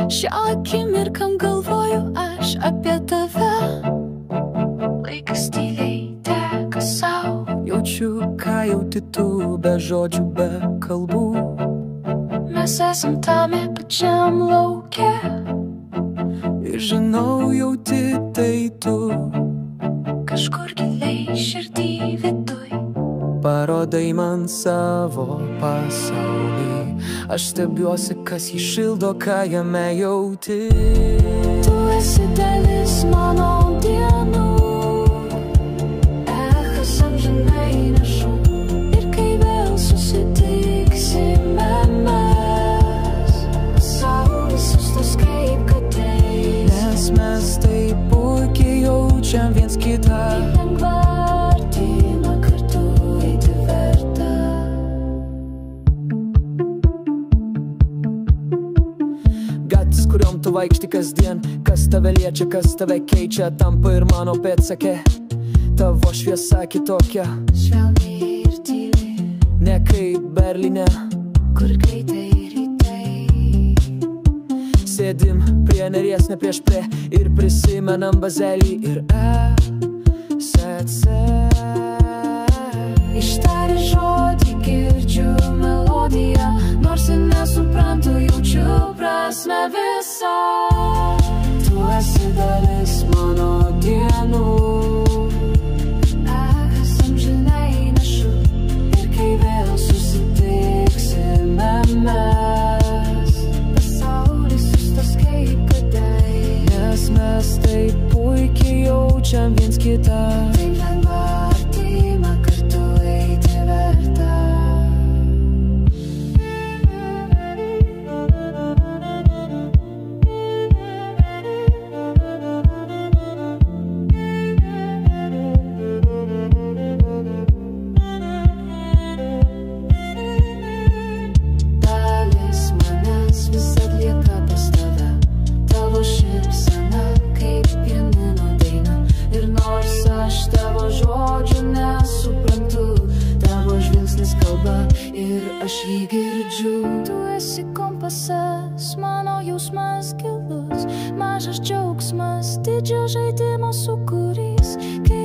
Šią akimirką galvoju aš apie tave. Laikas tyliai teka sau. Jaučiu, ką jauti tu, be žodžių, be kalbų. Mes esam tame pačiam lauke. Ir žinau, jauti tai tu. Kažkur giliai širdį viduj. Parodai man savo pasaulį. Aš stebiuosi, kas jį šildo, ką jame jauti. Tu esi dalis mano dienų. Echas amžinai nešu. Ir kai vėl susitiksime mes, pasaulis sustos kaip kad eis. Nes mes taip puikiai jaučiam viens kitą. Lengva artima kartu eiti verta. Gatvės, kuriom tu vaikšti kasdien, kas tave liečia, kas tave keičia, tampa ir mano pėdsakė. Tavo šviesa kitokia, Švelniai ir tyliai, ne kaip Berlyne. kur greitai rytai. Sėdim prie neries, ne prieš prie, ir prisimenam Bazelį ir SCC. Ištarė žodį, girdžiu melodiją, nors ir nesuprantu, jaučiu prasmę visą. Tu esi dalis mano dienų. Echas amžinai nešu. Ir kai vėl susitiksime mes, pasaulis sustos kaip kad eis. Nes mes taip puikiai jaučiam viens kitą. Tai lengva artima kartu eiti verta. Dalis manęs visad lieka pas tave. Tavo šypsena kaip pianino daina. Ir nors aš tavo žodžių nesuprantu, tavo žvilgsnis kalba ir aš jį girdžiu. Tu esi kompasas, mano jausmas gilus, mažas džiaugsmas, didžio žaidimo sūkurys. Kai